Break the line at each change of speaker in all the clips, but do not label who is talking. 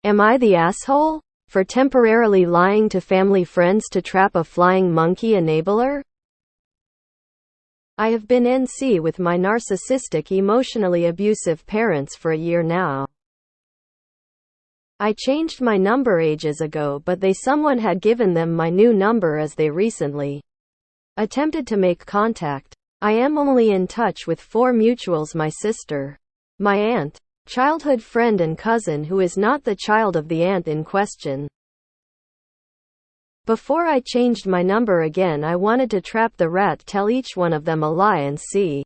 Am I the asshole for temporarily lying to family friends to trap a flying monkey enabler? I have been NC with my narcissistic, emotionally abusive parents for a year now. I changed my number ages ago, but someone had given them my new number as they recently attempted to make contact. I am only in touch with 4 mutuals: my sister, my aunt, childhood friend and cousin who is not the child of the aunt in question. Before I changed my number again, I wanted to trap the rat, tell each one of them a lie and see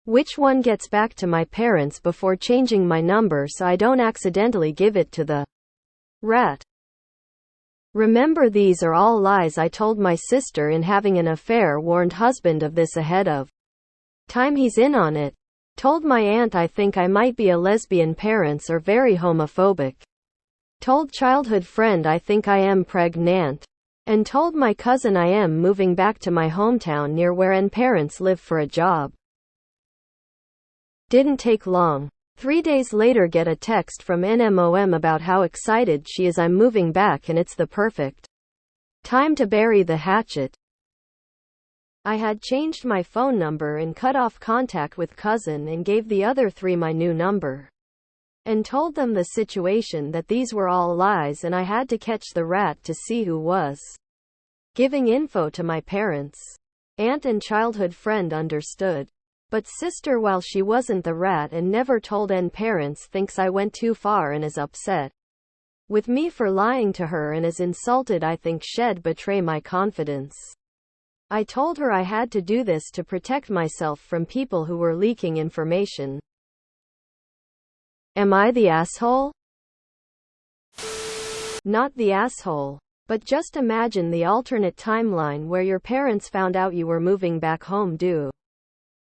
which one gets back to my parents before changing my number so I don't accidentally give it to the rat. Remember, these are all lies. I told my sister in having an affair, warned husband of this ahead of time he's in on it. Told my aunt I think I might be a lesbian, parents are very homophobic. Told childhood friend I think I am pregnant. And told my cousin I am moving back to my hometown near where n parents live for a job. Didn't take long. 3 days later get a text from NMOM about how excited she is I'm moving back and it's the perfect time to bury the hatchet. I had changed my phone number and cut off contact with cousin and gave the other 3 my new number. And told them the situation, that these were all lies and I had to catch the rat to see who was giving info to my parents. Aunt and childhood friend understood. But sister, while she wasn't the rat and never told n parents, thinks I went too far and is upset with me for lying to her and is insulted. I think she'd betray my confidence. I told her I had to do this to protect myself from people who were leaking information. Am I the asshole? Not the asshole. But just imagine the alternate timeline where your parents found out you were moving back home due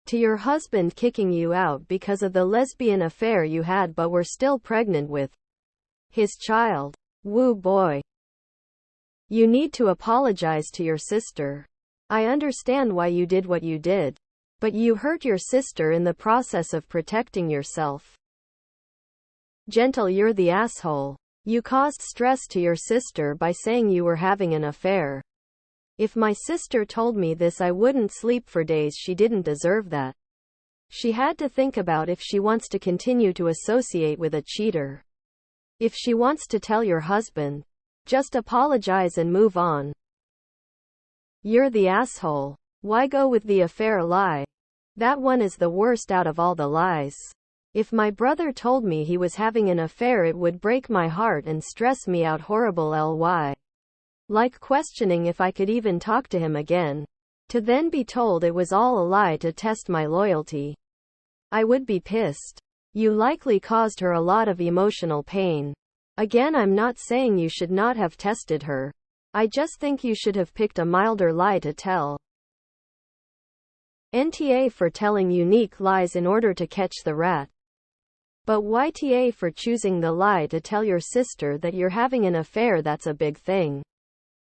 to your husband kicking you out because of the lesbian affair you had but were still pregnant with his child. Woo boy. You need to apologize to your sister. I understand why you did what you did. But you hurt your sister in the process of protecting yourself. Gentle, you're the asshole. You caused stress to your sister by saying you were having an affair. If my sister told me this, I wouldn't sleep for days. She didn't deserve that. She had to think about if she wants to continue to associate with a cheater. If she wants to tell your husband, just apologize and move on. You're the asshole. Why go with the affair lie? That one is the worst out of all the lies. If my brother told me he was having an affair, it would break my heart and stress me out horrible ly. Like questioning if I could even talk to him again. To then be told it was all a lie to test my loyalty. I would be pissed. You likely caused her a lot of emotional pain. Again, I'm not saying you should not have tested her. I just think you should have picked a milder lie to tell. NTA for telling unique lies in order to catch the rat. But YTA for choosing the lie to tell your sister that you're having an affair. That's a big thing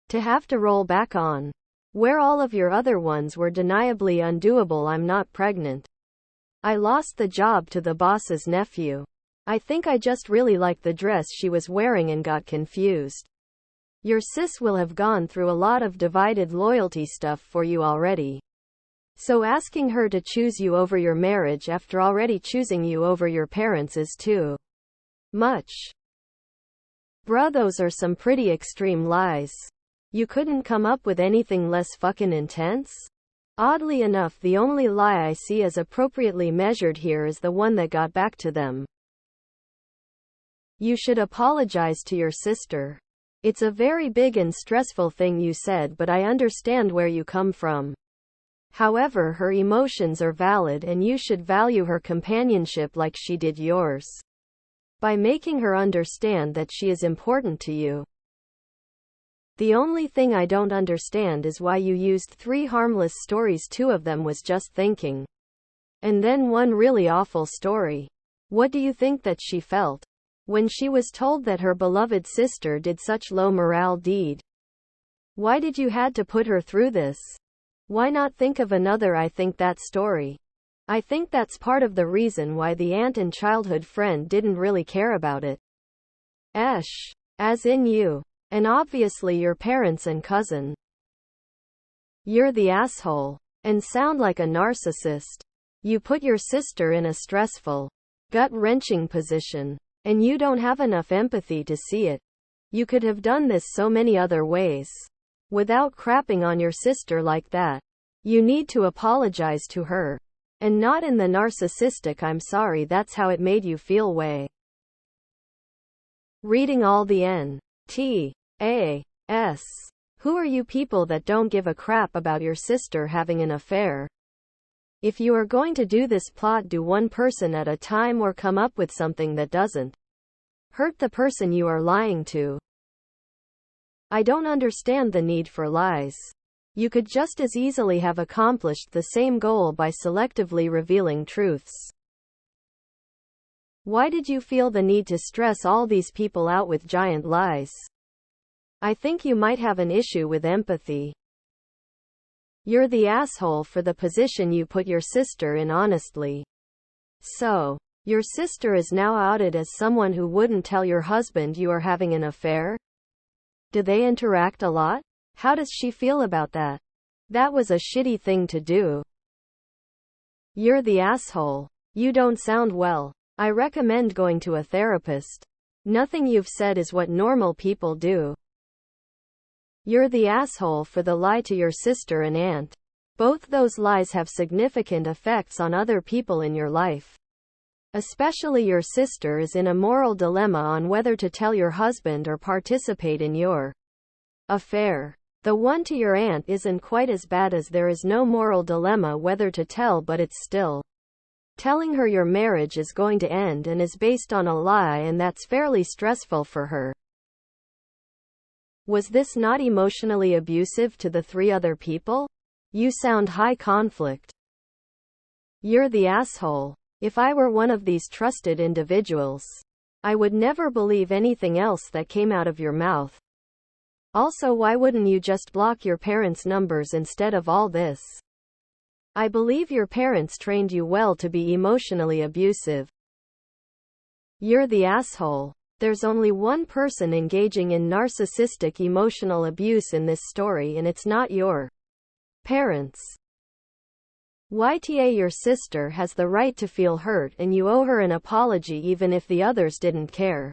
to have to roll back on. Where all of your other ones were deniably undoable. I'm not pregnant. I lost the job to the boss's nephew. I think I just really liked the dress she was wearing and got confused. Your sis will have gone through a lot of divided loyalty stuff for you already. So asking her to choose you over your marriage after already choosing you over your parents is too much. Bruh, those are some pretty extreme lies. You couldn't come up with anything less fucking intense? Oddly enough, the only lie I see as appropriately measured here is the one that got back to them. You should apologize to your sister. It's a very big and stressful thing you said, but I understand where you come from. However, her emotions are valid and you should value her companionship like she did yours. By making her understand that she is important to you. The only thing I don't understand is why you used 3 harmless stories. 2 of them was just thinking. And then one really awful story. What do you think that she felt when she was told that her beloved sister did such low morale deed? Why did you had to put her through this? Why not think of another? I think that story. I think that's part of the reason why the aunt and childhood friend didn't really care about it. Esh. As in you. And obviously your parents and cousin. You're the asshole. And sound like a narcissist. You put your sister in a stressful, gut-wrenching position. And you don't have enough empathy to see it. You could have done this so many other ways. Without crapping on your sister like that. You need to apologize to her. And not in the narcissistic "I'm sorry that's how it made you feel" way. Reading all the N.T.A.S. Who are you people that don't give a crap about your sister having an affair? If you are going to do this plot, do one person at a time or come up with something that doesn't hurt the person you are lying to. I don't understand the need for lies. You could just as easily have accomplished the same goal by selectively revealing truths. Why did you feel the need to stress all these people out with giant lies? I think you might have an issue with empathy. You're the asshole for the position you put your sister in, honestly. So, your sister is now outed as someone who wouldn't tell your husband you are having an affair? Do they interact a lot? How does she feel about that? That was a shitty thing to do. You're the asshole. You don't sound well. I recommend going to a therapist. Nothing you've said is what normal people do. You're the asshole for the lie to your sister and aunt. Both those lies have significant effects on other people in your life. Especially your sister is in a moral dilemma on whether to tell your husband or participate in your affair. The one to your aunt isn't quite as bad, as there is no moral dilemma whether to tell, but it's still telling her your marriage is going to end and is based on a lie, and that's fairly stressful for her. Was this not emotionally abusive to the 3 other people? You sound high conflict. You're the asshole. If I were one of these trusted individuals, I would never believe anything else that came out of your mouth. Also, why wouldn't you just block your parents' numbers instead of all this? I believe your parents trained you well to be emotionally abusive. You're the asshole. There's only one person engaging in narcissistic emotional abuse in this story, and it's not your parents. YTA, your sister has the right to feel hurt, and you owe her an apology even if the others didn't care.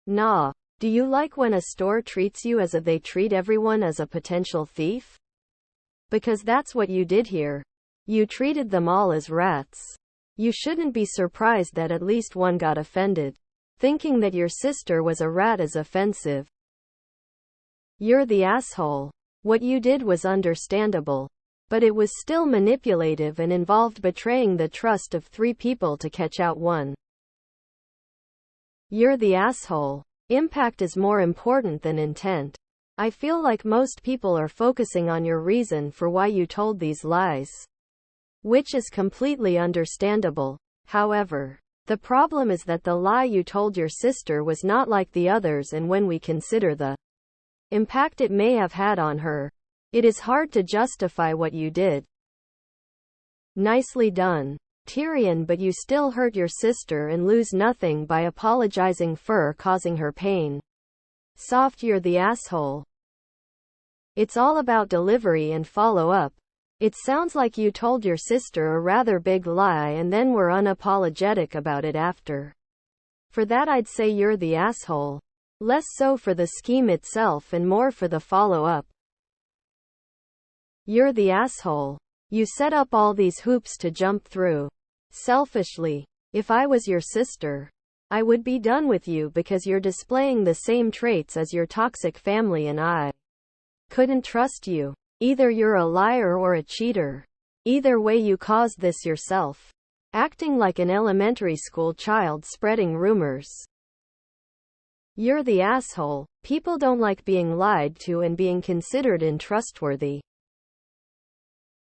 Nah. Do you like when a store treats you as if they treat everyone as a potential thief? Because that's what you did here. You treated them all as rats. You shouldn't be surprised that at least one got offended. Thinking that your sister was a rat is offensive. You're the asshole. What you did was understandable. But it was still manipulative and involved betraying the trust of 3 people to catch out one. You're the asshole. Impact is more important than intent. I feel like most people are focusing on your reason for why you told these lies, which is completely understandable. However, the problem is that the lie you told your sister was not like the others, and when we consider the impact it may have had on her, it is hard to justify what you did. Nicely done, Tyrion, but you still hurt your sister and lose nothing by apologizing for causing her pain. Soft, you're the asshole. It's all about delivery and follow-up. It sounds like you told your sister a rather big lie and then were unapologetic about it after. For that, I'd say you're the asshole. Less so for the scheme itself and more for the follow-up. You're the asshole. You set up all these hoops to jump through. Selfishly, if I was your sister, I would be done with you because you're displaying the same traits as your toxic family, and I couldn't trust you. Either you're a liar or a cheater. Either way, you caused this yourself. Acting like an elementary school child spreading rumors. You're the asshole. People don't like being lied to and being considered untrustworthy.